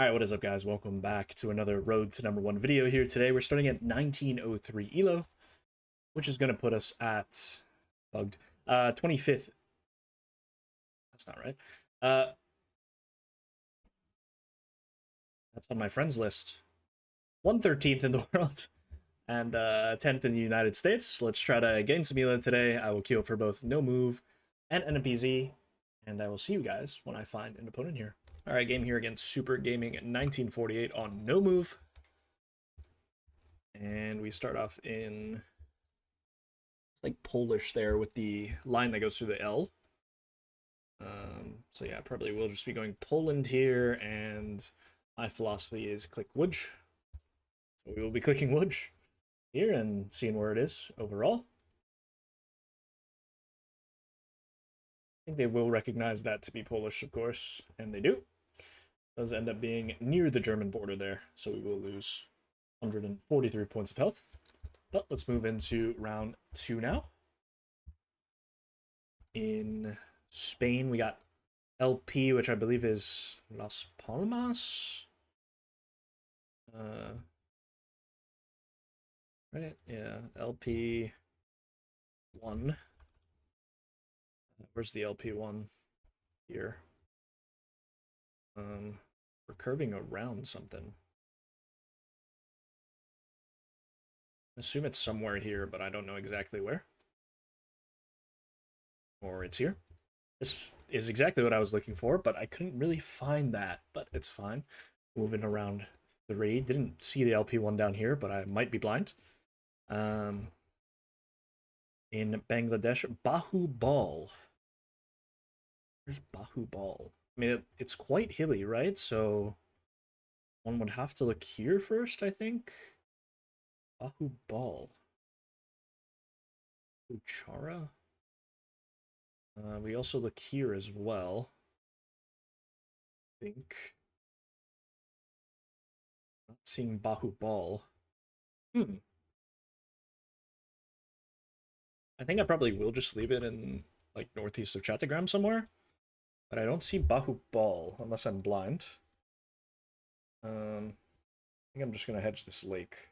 Alright, what is up guys? Welcome back to another Road to #1 video here. Today we're starting at 1903 ELO, which is going to put us at, bugged, 25th. That's not right. That's on my friends list. 113th in the world, and 10th in the United States. Let's try to gain some ELO today. I will queue up for both No Move and NPZ, and I will see you guys when I find an opponent here. Alright, game here against Super Gaming 1948 on No Move. And we start off in like Polish there with the line that goes through the L. So yeah, probably we'll just be going Poland here, and my philosophy is click Łódź. So we will be clicking Łódź here and seeing where it is overall. I think they will recognize that to be Polish, of course, and they do. It does end up being near the German border there, so we will lose 143 points of health. But let's move into round 2 now. In Spain, we got LP, which I believe is Las Palmas. Right? Yeah, LP 1. Where's the LP 1? Here. We're curving around something. I assume it's somewhere here, but I don't know exactly where. Or it's here. This is exactly what I was looking for, but I couldn't really find that, but it's fine. Moving around 3. Didn't see the LP1 down here, but I might be blind. In Bangladesh, Bahu Ball. Where's Bahu Ball? I mean, it's quite hilly, right? So one would have to look here first, I think. Bahu Ball. Uchara? We also look here as well. I think. Not seeing Bahu Ball. I think I probably will just leave it in like northeast of Chattogram somewhere. But I don't see Bahu Ball unless I'm blind. I think I'm just gonna hedge this lake.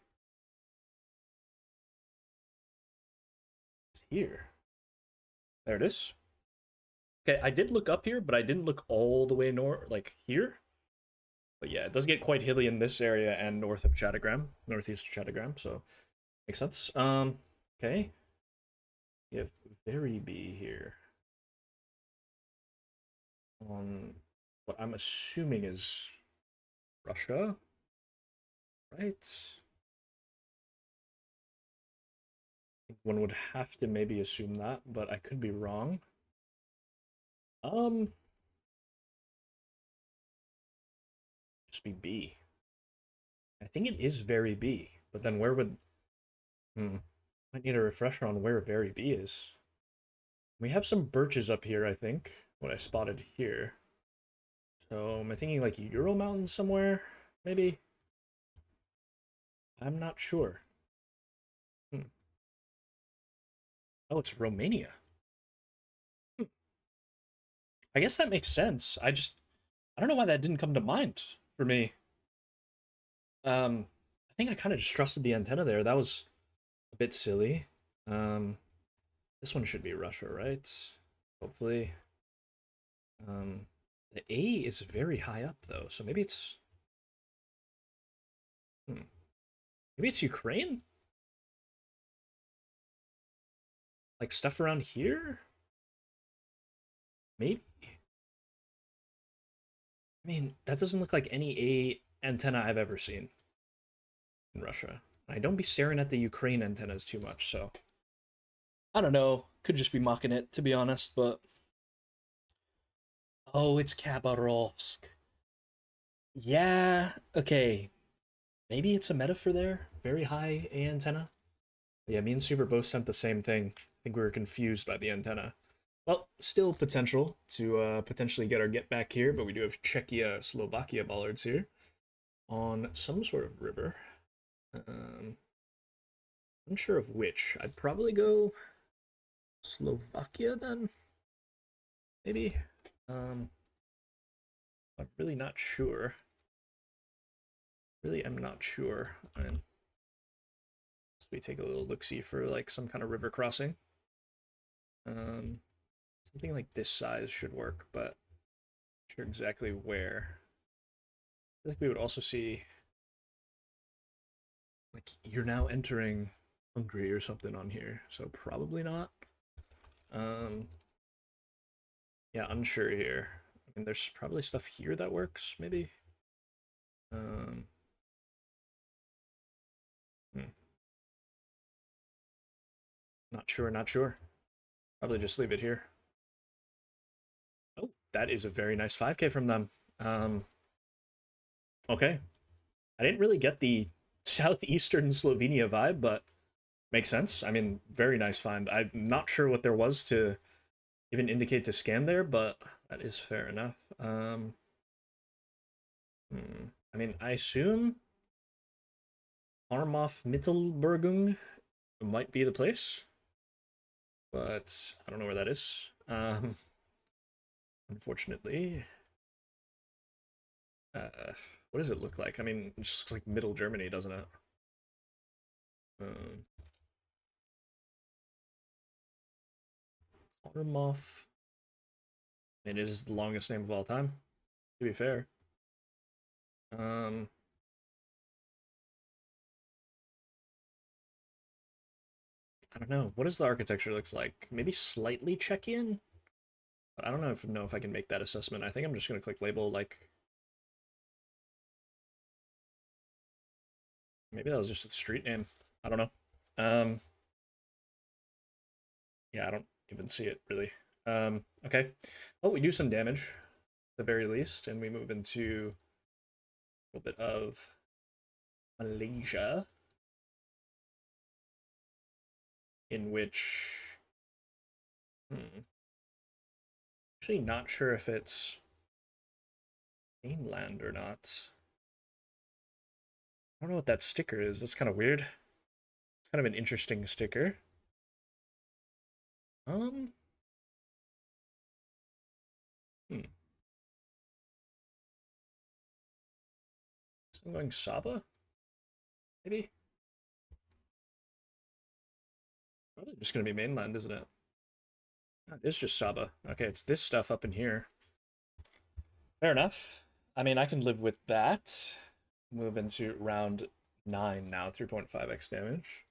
It's here. There it is. Okay, I did look up here, but I didn't look all the way north, like here. But yeah, it does get quite hilly in this area and north of Chattogram, northeast of Chattogram, so makes sense. Okay. We have Very B here. On what I'm assuming is Russia, right? I think one would have to maybe assume that, but I could be wrong. Just be B. I think it is Very B, but then where would I need a refresher on where Very B is. We have some birches up here, I think. What I spotted here. So am I thinking like Ural Mountains somewhere? Maybe? I'm not sure. Oh, it's Romania. I guess that makes sense. I don't know why that didn't come to mind for me. I think I kind of just trusted the antenna there. That was a bit silly. This one should be Russia, right? Hopefully. The A is very high up though, so maybe it's maybe it's Ukraine? Like stuff around here? Maybe? I mean, that doesn't look like any A antenna I've ever seen in Russia. I don't be staring at the Ukraine antennas too much, so I don't know. Could just be mocking it, to be honest, but oh, it's Khabarovsk. Yeah, okay. Maybe it's a metaphor there. Very high A antenna. Yeah, me and Super both sent the same thing. I think we were confused by the antenna. Well, still potential to potentially get our get back here, but we do have Czechia, Slovakia bollards here on some sort of river. Unsure of which. I'd probably go Slovakia then. Maybe. I'm really not sure. Really am not sure. And so we take a little look-see for like some kind of river crossing. Um, Something like this size should work, but not sure exactly where. I feel like we would also see like you're now entering Hungary or something on here, so probably not. Um, yeah, unsure here. I mean, there's probably stuff here that works, maybe. Um, hmm, not sure, not sure. Probably just leave it here. Oh, that is a very nice 5K from them. Um, okay. I didn't really get the southeastern Slovenia vibe, but makes sense. I mean, very nice find. I'm not sure what there was to even indicate to scan there, but that is fair enough. I mean, I assume Armhof Mittelbergung might be the place, but I don't know where that is. Unfortunately, what does it look like? I mean, it just looks like Middle Germany, doesn't it? Um, Armhof. It is the longest name of all time, to be fair. Um, I don't know. What does the architecture looks like? Maybe slightly Czechian, but I don't know if I can make that assessment. I think I'm just gonna click label like maybe that was just a street name. I don't know. Um, yeah, I don't even see it really. Okay. Oh, we do some damage at the very least, and we move into a little bit of Malaysia, in which actually not sure if it's mainland or not. I don't know what that sticker is. That's kind of weird. It's kind of an interesting sticker. Um, hmm. So I'm going Saba, maybe? Probably just gonna be mainland, isn't it? Oh, it is just Saba. Okay, it's this stuff up in here. Fair enough. I mean, I can live with that. Move into round 9 now, 3.5x damage.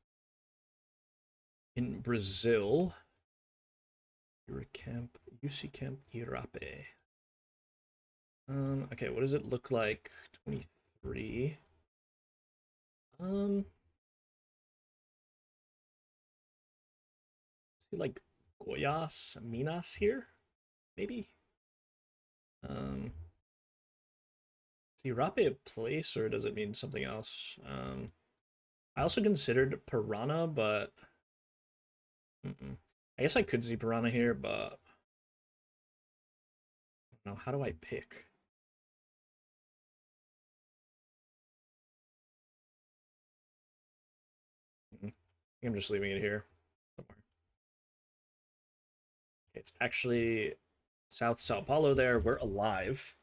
In Brazil, Camp, UC Camp Irape. Okay, what does it look like? 23. Um, see like Goiás, Minas here, maybe. Um, is Irape a place or does it mean something else? I also considered Piranha, but I guess I could see Piranha here, but I don't know. How do I pick? I think I'm just leaving it here somewhere. Okay, it's actually South Sao Paulo there. We're alive,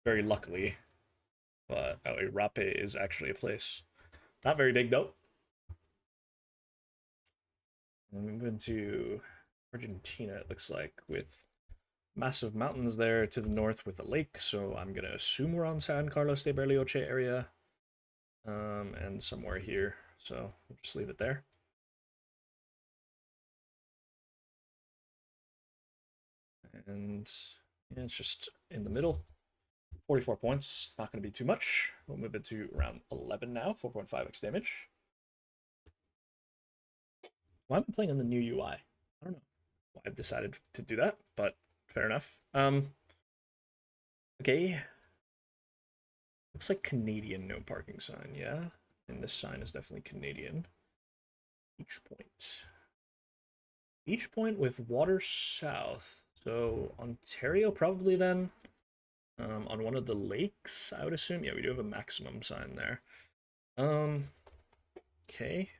very luckily. But oh, Irape is actually a place. Not very big though. And we move into Argentina, it looks like, with massive mountains there to the north with a lake. So I'm gonna assume we're on San Carlos de Bariloche area. And somewhere here. So we'll just leave it there. And yeah, it's just in the middle. 44 points, not going to be too much. We'll move it to round 11 now, 4.5x damage. Why am I playing on the new UI? I don't know why I've decided to do that, but fair enough. Okay. Looks like Canadian no parking sign, yeah? And this sign is definitely Canadian. Beach Point. Beach Point with water south. So Ontario probably then. On one of the lakes, I would assume. Yeah, we do have a maximum sign there. Okay.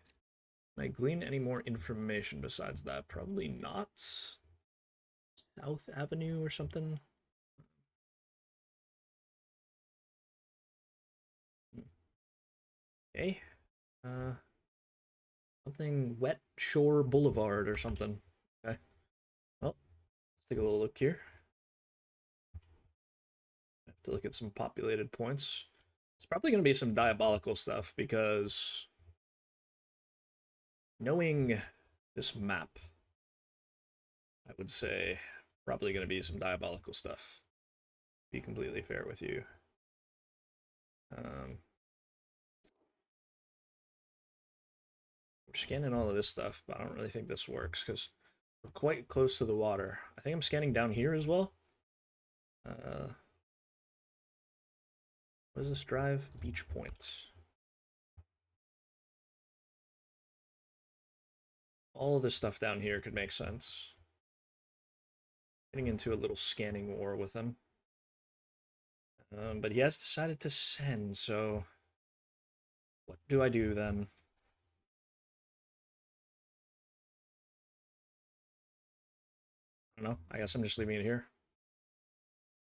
Can I glean any more information besides that? Probably not. South Avenue or something. Okay. Uh, Something Wet Shore Boulevard or something. Okay. Well, let's take a little look here. Have to look at some populated points. It's probably going to be some diabolical stuff because knowing this map, I would say probably going to be some diabolical stuff. Be completely fair with you. I'm scanning all of this stuff, but I don't really think this works because we're quite close to the water. I think I'm scanning down here as well. What does this drive? Beach points. All of this stuff down here could make sense. Getting into a little scanning war with him. But he has decided to send, so what do I do then? I don't know. I guess I'm just leaving it here.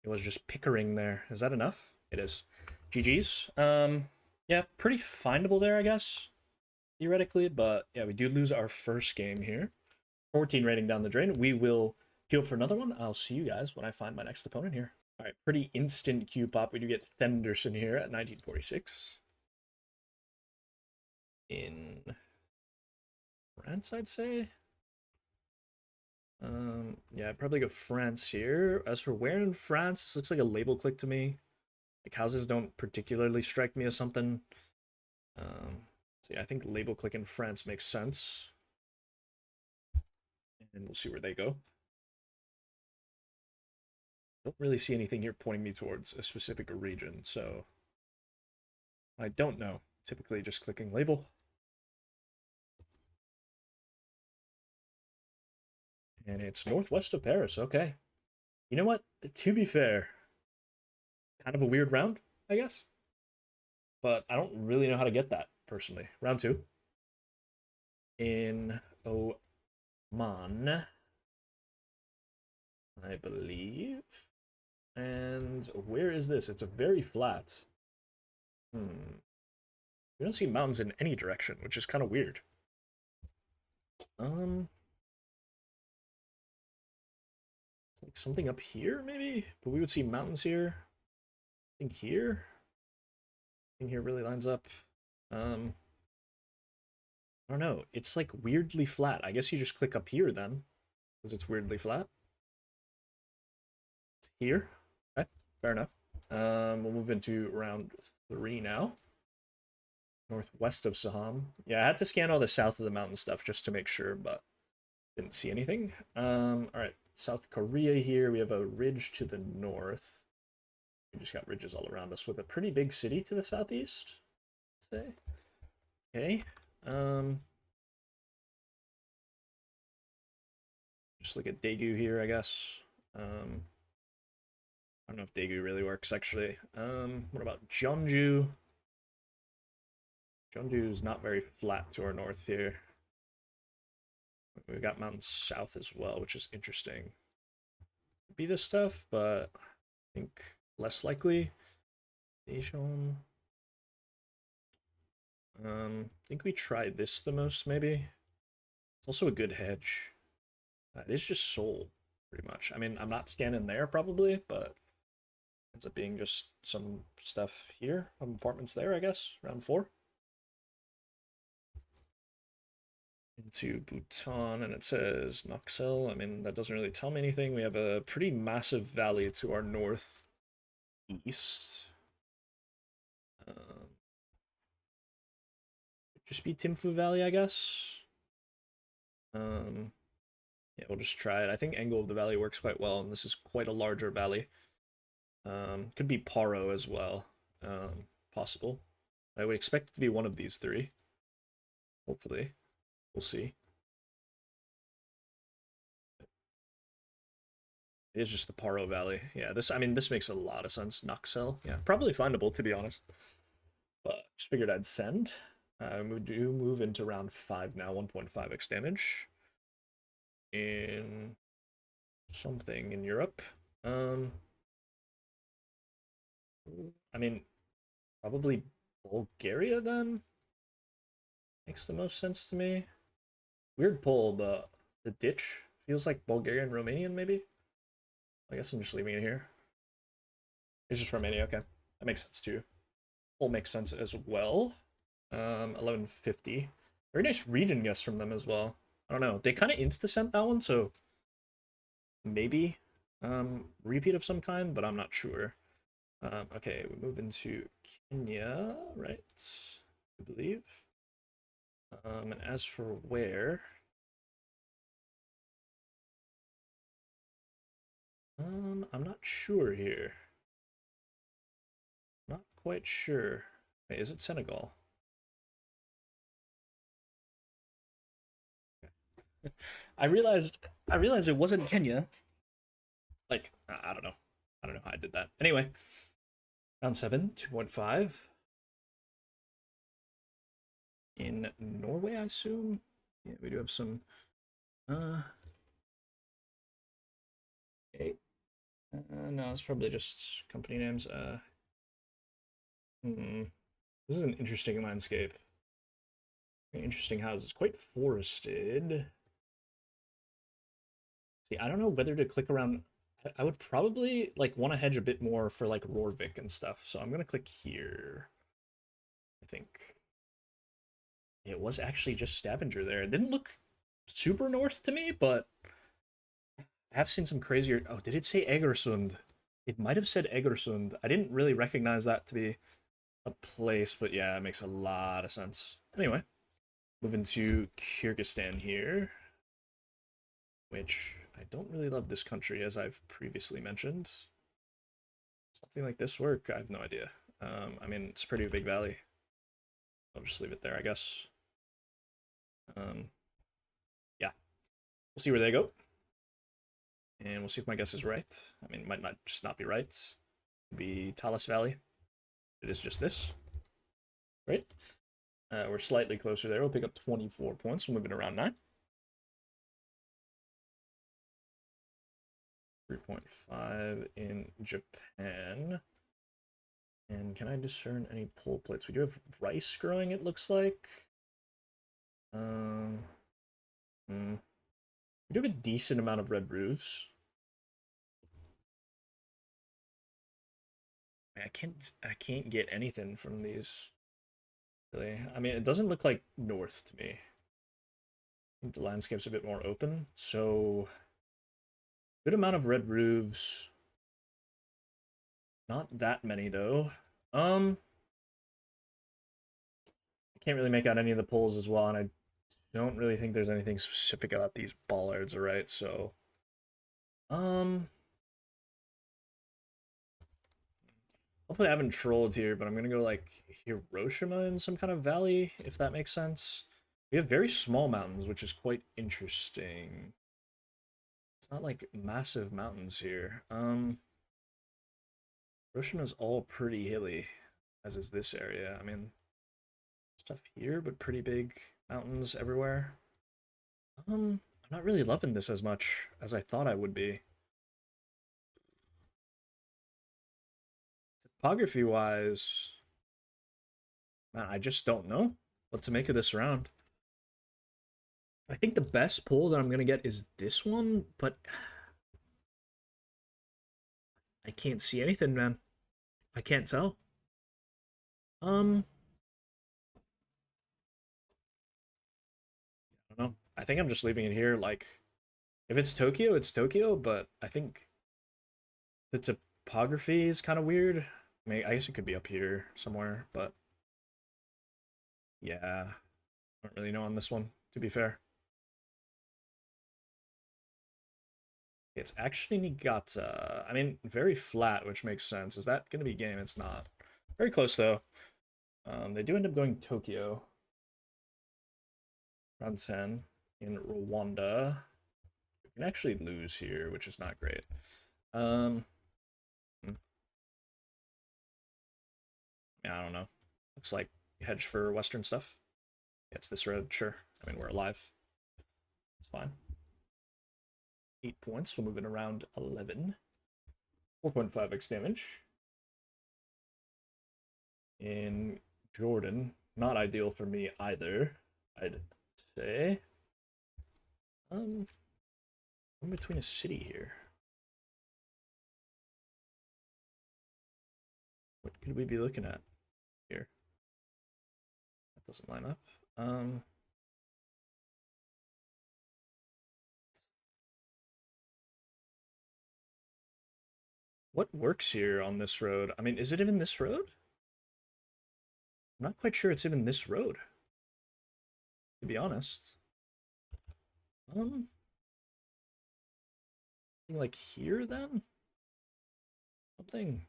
It was just Pickering there. Is that enough? It is. GG's. Yeah, pretty findable there, I guess, theoretically. But yeah, we do lose our first game here. 14 rating down the drain. We will queue up for another one. I'll see you guys when I find my next opponent here. All right, pretty instant queue pop. We do get Thenderson here at 1946. In France, I'd say. Yeah, I'd probably go France here. As for where in France, this looks like a label click to me. Like houses don't particularly strike me as something. So yeah, I think label click in France makes sense. And we'll see where they go. Don't really see anything here pointing me towards a specific region, so I don't know. Typically just clicking label. And it's northwest of Paris. Okay. You know what? To be fair, kind of a weird round, I guess. But I don't really know how to get that personally. Round two. In Oman, I believe. And where is this? It's a very flat. Hmm. We don't see mountains in any direction, which is kind of weird. Um, like something up here, maybe? But we would see mountains here. I think here. I think here really lines up. Um, I don't know. It's like weirdly flat. I guess you just click up here then, because it's weirdly flat. It's here. Okay, fair enough. We'll move into round three now. Northwest of Saham. Yeah, I had to scan all the south of the mountain stuff just to make sure, but didn't see anything. All right, South Korea here. We have a ridge to the north. We just got ridges all around us with a pretty big city to the southeast. Let's say. Okay. Just look at Daegu here, I guess. I don't know if Daegu really works actually. What about Jeonju? Jeonju is not very flat to our north here. We've got mountains south as well, which is interesting. Could be this stuff, but I think less likely. Daejeon. I think we tried this the most, maybe. It's also a good hedge. It is just Seoul, pretty much. I mean, I'm not scanning there probably, but ends up being just some stuff here. Some apartments there, I guess. Round four. Into Bhutan, and it says Noxel. I mean, that doesn't really tell me anything. We have a pretty massive valley to our northeast. Just be Thimphu Valley, I guess. Yeah, we'll just try it. I think angle of the valley works quite well, and this is quite a larger valley. Could be Paro as well. Possible. I would expect it to be one of these three. Hopefully. We'll see. It is just the Paro Valley. Yeah, this makes a lot of sense. Noxel. Yeah, probably findable, to be honest. But just figured I'd send. We do move into round 5 now, 1.5x damage. In something in Europe. I mean, probably Bulgaria then? makes the most sense to me. Weird pull, but the ditch feels like Bulgarian, Romanian, maybe? I guess I'm just leaving it here. It's just Romania, okay. That makes sense too. Pull makes sense as well. 1150. Very nice region guess from them as well. I don't know. They kind of insta-sent that one, so maybe repeat of some kind, but I'm not sure. Okay, we move into Kenya, right? I believe. And as for where, I'm not sure here. Not quite sure. Wait, is it Senegal? I realized it wasn't Kenya. Like, I don't know. I don't know how I did that. Anyway, round 7, 2.5. In Norway, I assume. Yeah, we do have some. Okay. No, it's probably just company names. This is an interesting landscape. Interesting houses. Quite forested. See, I don't know whether to click around. I would probably like want to hedge a bit more for like Rorvik and stuff. So I'm gonna click here. I think it was actually just Stavanger there. It didn't look super north to me, but I have seen some crazier. Oh, did it say Egersund? It might have said Egersund. I didn't really recognize that to be a place, but yeah, it makes a lot of sense. Anyway, moving to Kyrgyzstan here, which I don't really love this country, as I've previously mentioned. Something like this work? I have no idea. I mean, it's a pretty big valley. I'll just leave it there, I guess. Um, yeah, we'll see where they go, and we'll see if my guess is right. I mean, it might not just not be right. It'd be Talus Valley. It is just this, right? We're slightly closer there. We'll pick up 24 points. We're moving around 9. 3.5 in Japan. And can I discern any pole plates? We do have rice growing, it looks like. Um, We do have a decent amount of red roofs. I can't get anything from these. Really. I mean, it doesn't look like north to me. I think the landscape's a bit more open. So good amount of red roofs. Not that many though. I can't really make out any of the poles as well, and I don't really think there's anything specific about these bollards, right? So, um, hopefully I haven't trolled here, but I'm gonna go like Hiroshima in some kind of valley, if that makes sense. We have very small mountains, which is quite interesting. It's not like massive mountains here. Hiroshima's all pretty hilly, as is this area. I mean, stuff here, but pretty big mountains everywhere. I'm not really loving this as much as I thought I would be. Topography wise, man, I just don't know what to make of this round. I think the best pull that I'm gonna get is this one, but I can't see anything, man. I can't tell. Um, I don't know. I think I'm just leaving it here. Like, if it's Tokyo, it's Tokyo, but I think the topography is kind of weird. I mean, I guess it could be up here somewhere, but yeah, I don't really know on this one, to be fair. It's actually Niigata. I mean, very flat, which makes sense. Is that going to be game? It's not. Very close, though. They do end up going Tokyo. Round 10 in Rwanda. We can actually lose here, which is not great. Um, yeah, I don't know. Looks like hedge for Western stuff. Yeah, it's this road, sure. I mean, we're alive. It's fine. 8 points. We'll move in around 11. 4.5x damage. In Jordan. Not ideal for me either. I'd say. In between a city here. What could we be looking at here? That doesn't line up. What works here on this road? I mean, is it even this road? I'm not quite sure it's even this road, to be honest. Um, like here then? Something.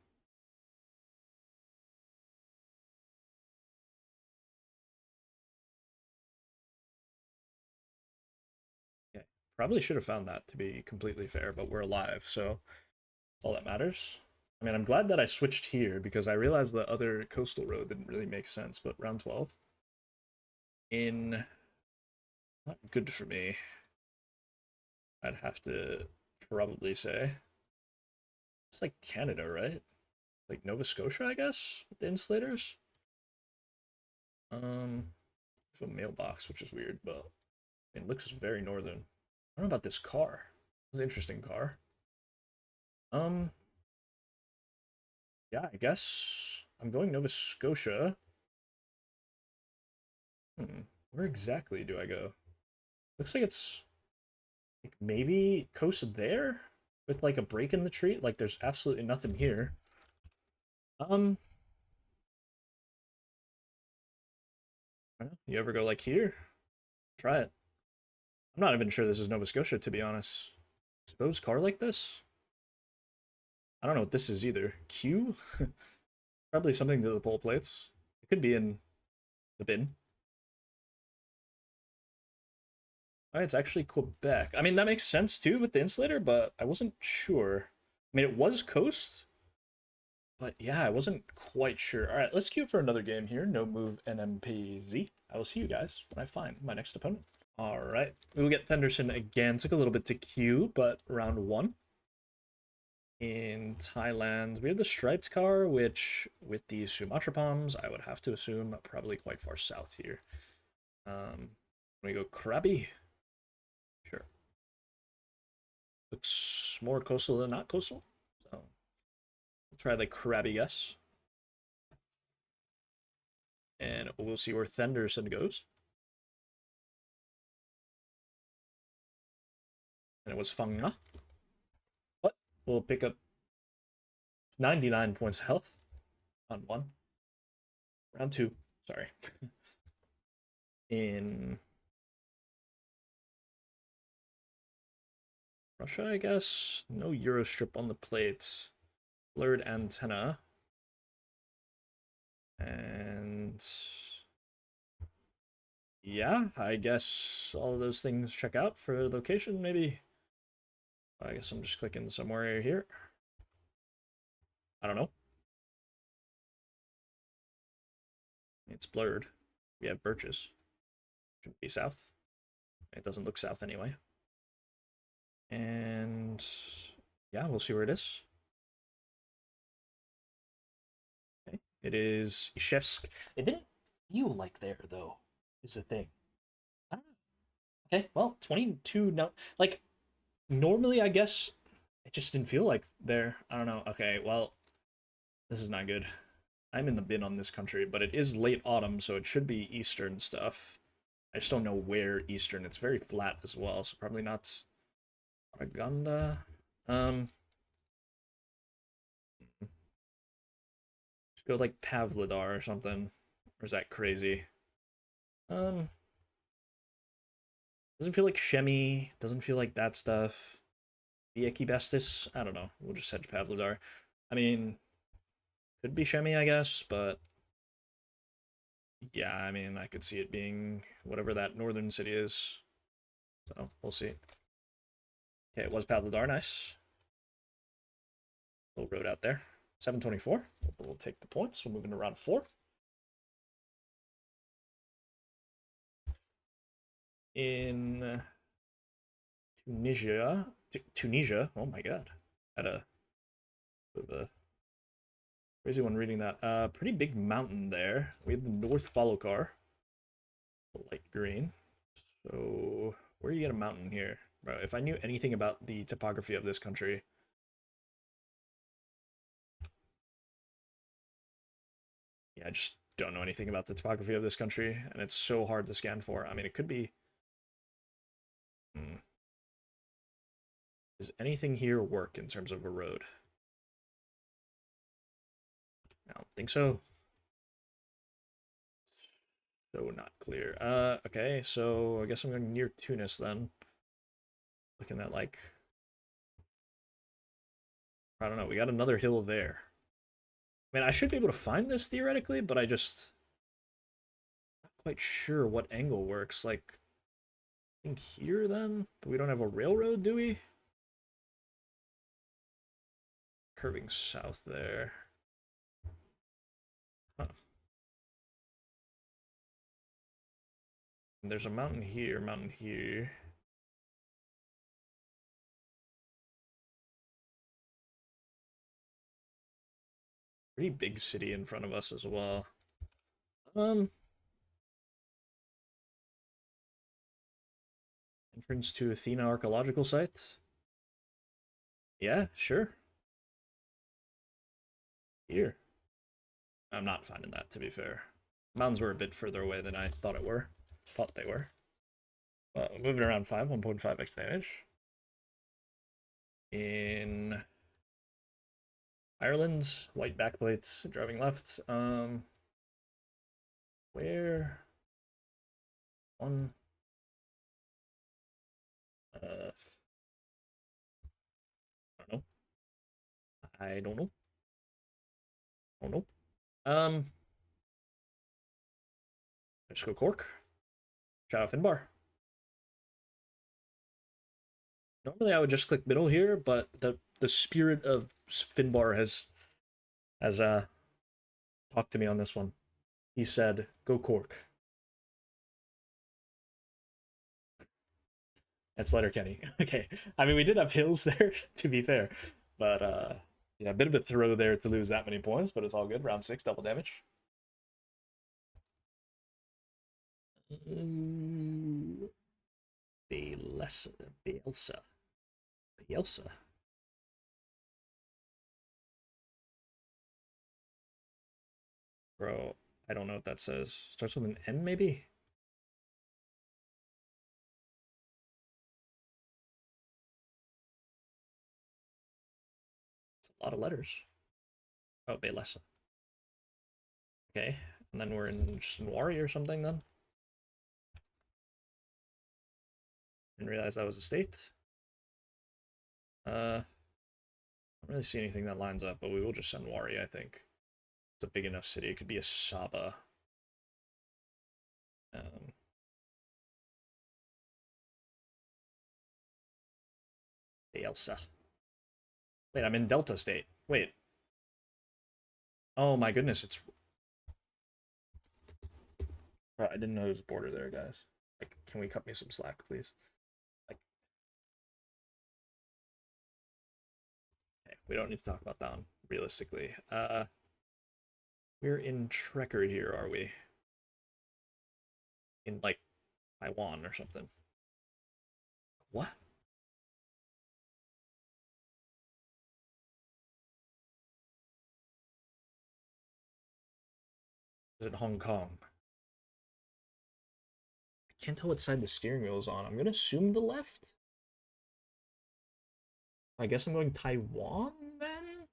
Okay. Probably should have found that to be completely fair, but we're alive, so all that matters. I mean, I'm glad that I switched here because I realized the other coastal road didn't really make sense, but round 12 in not good for me. I'd have to probably say it's like Canada, right? Like Nova Scotia, I guess, with the insulators. There's a mailbox, which is weird, but it looks very northern. I don't know about this car. It's an interesting car. Um, yeah, I guess I'm going Nova Scotia. Where exactly do I go? Looks like it's like maybe coast there with like a break in the tree. Like there's absolutely nothing here. Um, you ever go like here? Try it. I'm not even sure this is Nova Scotia, to be honest. Exposed car like this? I don't know what this is either. Q? Probably something to the pole plates. It could be in the bin. Oh, it's actually Quebec. I mean, that makes sense too with the insulator, but I wasn't sure. I mean, it was coast, but yeah, I wasn't quite sure. All right, let's queue up for another game here. No move NMPZ. I will see you guys when I find my next opponent. All right, we will get Thenderson again. Took a little bit to queue, but round one. In Thailand, we have the striped car, which with the Sumatra palms, I would have to assume probably quite far south here. We go Krabi. Sure. Looks more coastal than not coastal. So we'll try the Krabi guess. And we'll see where Thenderson goes. And it was Fanga. But we'll pick up 99 points of health on one. Round two. Sorry. In Russia, I guess. No Eurostrip on the plate. Blurred antenna. And yeah, I guess all of those things check out for location, maybe. I guess I'm just clicking somewhere here. I don't know. It's blurred. We have birches. Shouldn't be south. It doesn't look south anyway. And yeah, we'll see where it is. Okay. It is Ishevsk. It didn't feel like there, though, is the thing. I don't know. Okay, well, 22 no. Like, normally, I guess it just didn't feel like there. I don't know. Okay, well, this is not good. I'm in the bin on this country, but it is late autumn, so it should be eastern stuff. I just don't know where eastern. It's very flat as well, so probably not Araganda. Just go like Pavlodar or something. Or is that crazy? Um, doesn't feel like Shemi. Doesn't feel like that stuff. Viekibestis. I don't know. We'll just head to Pavlodar. I mean, could be Shemi, I guess, but yeah, I mean, I could see it being whatever that northern city is. So we'll see. Okay, it was Pavlodar. Nice. Little road out there. 724. We'll take the points. We'll move into round four. In Tunisia. Oh my god. Had a bit of a crazy one reading that. Pretty big mountain there. We have the North Follow car. Light green. So where do you get a mountain here? Bro, if I knew anything about the topography of this country. Yeah, I just don't know anything about the topography of this country, and it's so hard to scan for. I mean, it could be. Hmm. Does anything here work in terms of a road? I don't think so. So not clear. Okay, so I guess I'm going near Tunis then. Looking at like, I don't know, we got another hill there. I mean, I should be able to find this theoretically, but I just not quite sure what angle works. Like, I think here then? But we don't have a railroad, do we? Curving south there. Huh. And there's a mountain here, mountain here. Pretty big city in front of us as well. Um, Entrance to Athena archaeological site. Yeah, sure. Here. I'm not finding that, to be fair. Mountains were a bit further away than I thought it were. Thought they were. Well, moving around 1.5 advantage. In Ireland, white backplate, driving left. Where? One. I don't know. I don't know. Oh no. Let's go Cork. Shout out Finbar. Normally I would just click middle here, but the spirit of Finbar has talked to me on this one. He said, "Go Cork." That's Letterkenny. Okay. I mean, we did have hills there, to be fair, but yeah, a bit of a throw there to lose that many points, but it's all good. Round 6, double damage. Bielsa, Bielsa, Bielsa. Bro, I don't know what that says. Starts with an N, maybe? It's a lot of letters. Oh, Bielsa. Okay, and then we're in Shinwari or something then? Didn't realize that was a state. I don't really see anything that lines up, but we will just send Wari, I think. It's a big enough city. It could be a Saba. Um, Elsa. Wait, I'm in Delta State. Wait. Oh my goodness, it's. I didn't know there was a border there, guys. Like, can we cut me some slack, please? Like, okay, we don't need to talk about that one realistically. We're in Trekker here, are we? In like Taiwan or something. What? Is it Hong Kong? I can't tell what side the steering wheel is on. I'm gonna assume the left. I guess I'm going Taiwan then?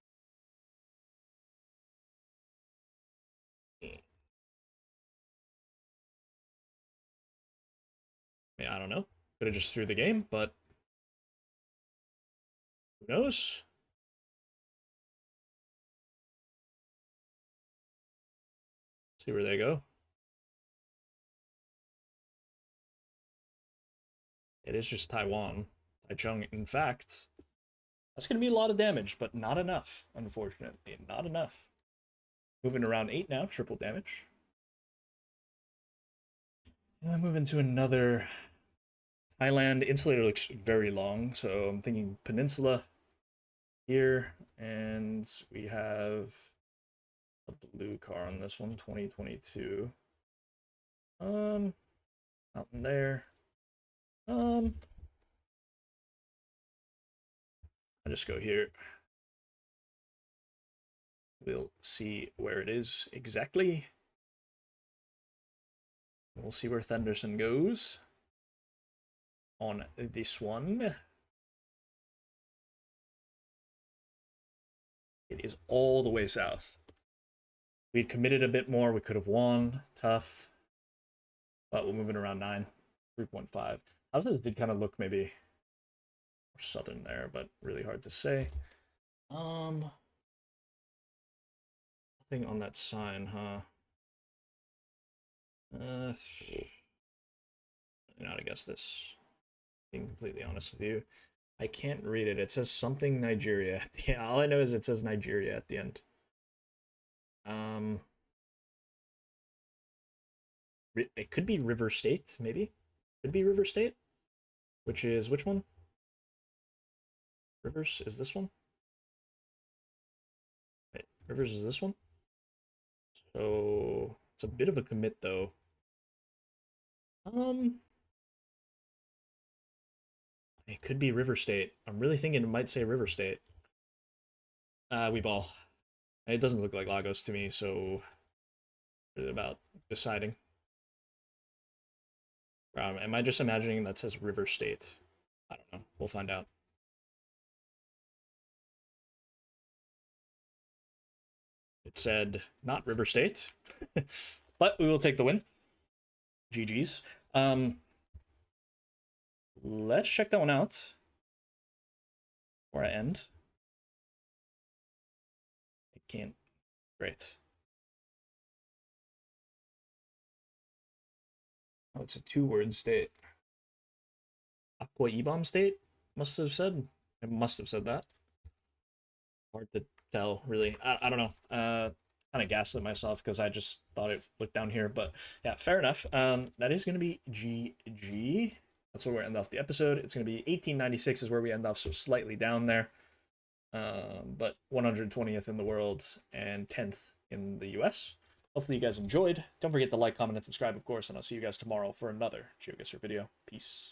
Yeah, I don't know. Could have just threw the game, but who knows? See where they go. It is just Taiwan. Taichung, in fact. That's going to be a lot of damage, but not enough, unfortunately. Not enough. Moving around 8 now, triple damage. And I move into another Thailand. Insulator looks very long, so I'm thinking Peninsula here. And we have a blue car on this one, 2022. Mountain there. I'll just go here. We'll see where it is exactly. We'll see where Thenderson goes on this one. It is all the way south. We committed a bit more. We could have won. Tough. But we're moving around 9. 3.5. Houses did kind of look maybe more southern there, but really hard to say. Nothing on that sign, huh? I don't know how to guess this. Being completely honest with you, I can't read it. It says something Nigeria. Yeah, all I know is it says Nigeria at the end. It could be River State, maybe. Could be River State, which is which one? Rivers is this one. Wait, Rivers is this one. So it's a bit of a commit though. It could be River State. I'm really thinking it might say River State. We ball. It doesn't look like Lagos to me, so really about deciding. Am I just imagining that says River State? I don't know. We'll find out. It said not River State, but we will take the win. GG's. Let's check that one out before I end. It can't. Great. Oh, it's a 2-word state. Aqua Ebom state must have said. It must have said that. Hard to tell, really. I don't know. Kind of gaslit myself because I just thought it looked down here, but yeah, fair enough. That is going to be GG. That's where we end off the episode. It's going to be 1896 is where we end off, so slightly down there. But 120th in the world and 10th in the US. Hopefully you guys enjoyed. Don't forget to like, comment, and subscribe, of course, and I'll see you guys tomorrow for another GeoGuessr video. Peace.